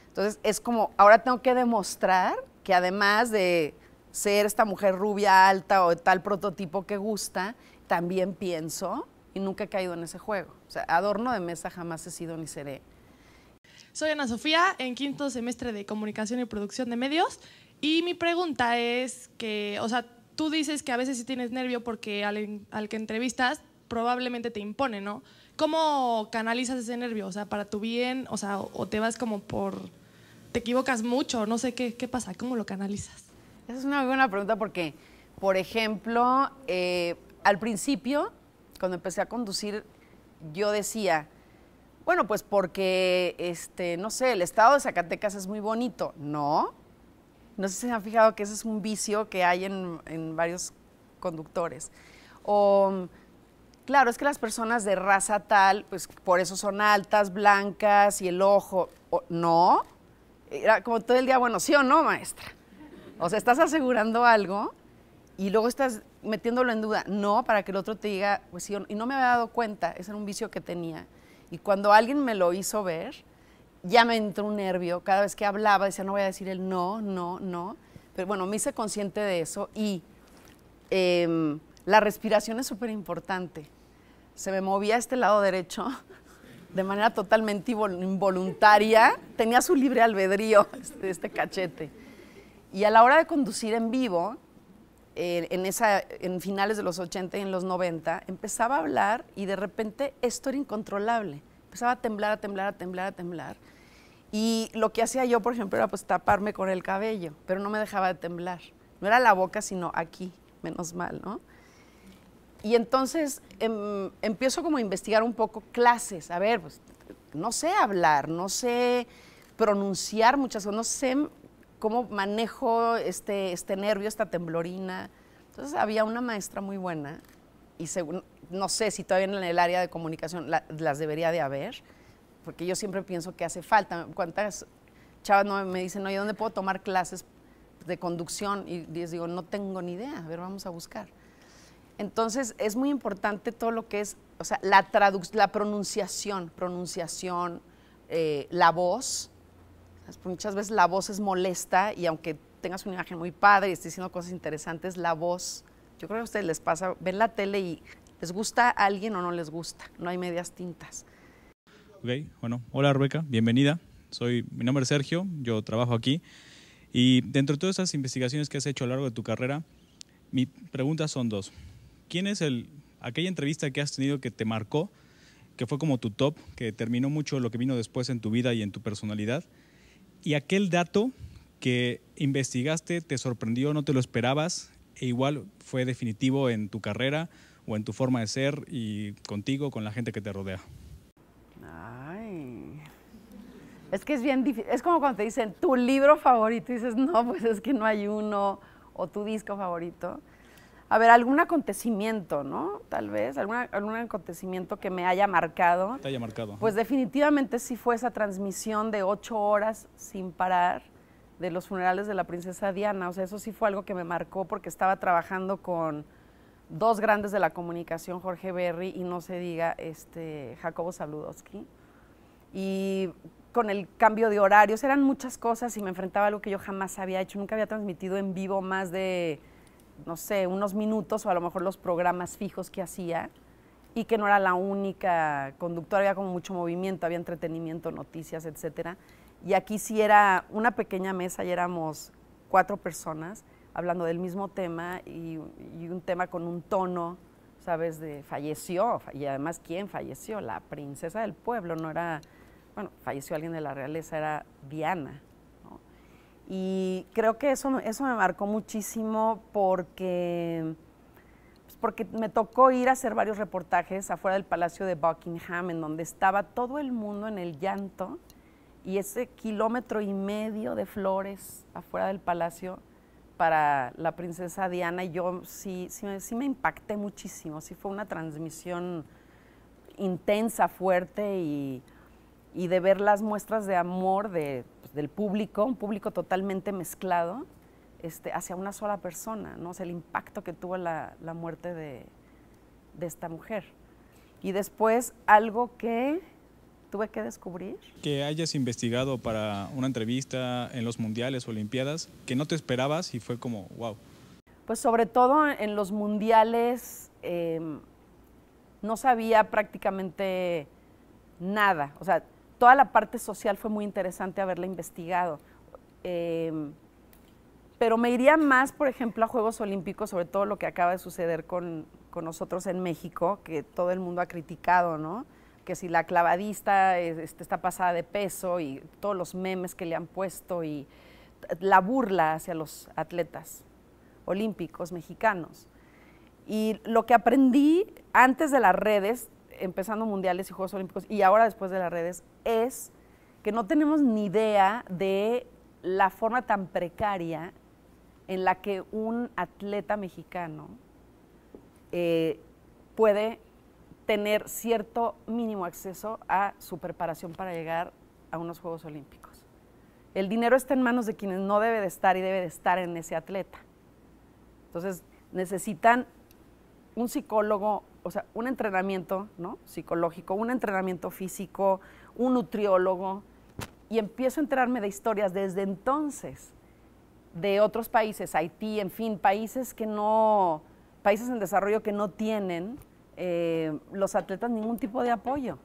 Entonces es como, ahora tengo que demostrar que además de ser esta mujer rubia, alta o de tal prototipo que gusta, también pienso y nunca he caído en ese juego. O sea, adorno de mesa jamás he sido ni seré. Soy Ana Sofía, en 5º semestre de Comunicación y Producción de Medios, y mi pregunta es que, o sea, tú dices que a veces sí tienes nervio porque al que entrevistas probablemente te impone, ¿no? ¿Cómo canalizas ese nervio? O sea, para tu bien, o sea, o te vas como te equivocas mucho, no sé qué pasa, ¿cómo lo canalizas? Esa es una muy buena pregunta porque, por ejemplo, al principio, cuando empecé a conducir, yo decía, bueno, pues porque, no sé, el estado de Zacatecas es muy bonito. No sé si se han fijado que ese es un vicio que hay en varios conductores. O, claro, es que las personas de raza tal, pues por eso son altas, blancas y el ojo. No, era como todo el día, bueno, ¿sí o no, maestra? O sea, estás asegurando algo y luego estás metiéndolo en duda. No, para que el otro te diga, pues sí, y no me había dado cuenta, ese era un vicio que tenía. Y cuando alguien me lo hizo ver, ya me entró un nervio. Cada vez que hablaba decía, no voy a decir el no, no, no. Pero bueno, me hice consciente de eso y la respiración es súper importante. Se me movía este lado derecho de manera totalmente involuntaria. Tenía su libre albedrío este cachete. Y a la hora de conducir en vivo, en finales de los 80 y en los 90, empezaba a hablar y de repente esto era incontrolable. Empezaba a temblar, a temblar, a temblar, a temblar. Y lo que hacía yo, por ejemplo, era pues taparme con el cabello, pero no me dejaba de temblar. No era la boca, sino aquí, menos mal, ¿no? Y entonces empiezo como a investigar un poco clases. A ver, pues no sé hablar, no sé pronunciar muchas cosas, no sé cómo manejo este nervio, esta temblorina. Entonces había una maestra muy buena y no sé si todavía en el área de comunicación las debería de haber, porque yo siempre pienso que hace falta. ¿Cuántas chavas no me dicen, oye, ¿dónde puedo tomar clases de conducción? Y les digo, no tengo ni idea, a ver, vamos a buscar. Entonces es muy importante todo lo que es, o sea, la pronunciación, la voz. Muchas veces la voz es molesta y aunque tengas una imagen muy padre y estés diciendo cosas interesantes, la voz, yo creo que a ustedes les pasa, ven la tele y les gusta a alguien o no les gusta, no hay medias tintas. Ok, bueno, hola Rebeca, bienvenida. Mi nombre es Sergio, yo trabajo aquí y dentro de todas esas investigaciones que has hecho a lo largo de tu carrera, mis preguntas son dos. ¿Quién es aquella entrevista que has tenido que te marcó, que fue como tu top, que determinó mucho lo que vino después en tu vida y en tu personalidad? Y aquel dato que investigaste, te sorprendió, no te lo esperabas, e igual fue definitivo en tu carrera o en tu forma de ser y contigo, con la gente que te rodea. Ay, es que es bien difícil. Es como cuando te dicen tu libro favorito y dices, no, pues es que no hay uno, o tu disco favorito. A ver, algún acontecimiento, ¿no? Tal vez, algún acontecimiento que me haya marcado. Te haya marcado. Pues definitivamente sí fue esa transmisión de 8 horas sin parar de los funerales de la princesa Diana. O sea, eso sí fue algo que me marcó porque estaba trabajando con 2 grandes de la comunicación, Jorge Berry y no se diga Jacobo Zabludowski. Y con el cambio de horarios, eran muchas cosas y me enfrentaba a algo que yo jamás había hecho. Nunca había transmitido en vivo más de, no sé, unos minutos o a lo mejor los programas fijos que hacía y que no era la única conductora, había como mucho movimiento, había entretenimiento, noticias, etcétera. Y aquí sí era una pequeña mesa y éramos 4 personas hablando del mismo tema y un tema con un tono, ¿sabes? Falleció, y además, ¿quién falleció? La princesa del pueblo, no era, bueno, falleció alguien de la realeza, era Diana, ¿no? Y creo que eso me marcó muchísimo porque me tocó ir a hacer varios reportajes afuera del Palacio de Buckingham, en donde estaba todo el mundo en el llanto y ese 1,5 kilómetros de flores afuera del palacio para la princesa Diana. Y yo sí me impacté muchísimo, sí fue una transmisión intensa, fuerte y de ver las muestras de amor del público, un público totalmente mezclado, hacia una sola persona, ¿no? O sea, el impacto que tuvo la muerte de esta mujer. Y después, algo que tuve que descubrir. Que hayas investigado para una entrevista en los mundiales o olimpiadas, que no te esperabas y fue como, wow. Pues sobre todo en los mundiales no sabía prácticamente nada. O sea, toda la parte social fue muy interesante haberla investigado. Pero me iría más, por ejemplo, a Juegos Olímpicos, sobre todo lo que acaba de suceder con nosotros en México, que todo el mundo ha criticado, ¿no? Que si la clavadista está pasada de peso y todos los memes que le han puesto y la burla hacia los atletas olímpicos mexicanos. Y lo que aprendí antes de las redes, empezando mundiales y Juegos Olímpicos, y ahora después de las redes, es que no tenemos ni idea de la forma tan precaria en la que un atleta mexicano puede tener cierto mínimo acceso a su preparación para llegar a unos Juegos Olímpicos. El dinero está en manos de quienes no debe de estar y debe de estar en ese atleta. Entonces, necesitan un psicólogo, o sea, un entrenamiento, ¿no?, psicológico, un entrenamiento físico, un nutriólogo, y empiezo a enterarme de historias desde entonces de otros países, Haití, en fin, países en desarrollo que no tienen los atletas ningún tipo de apoyo.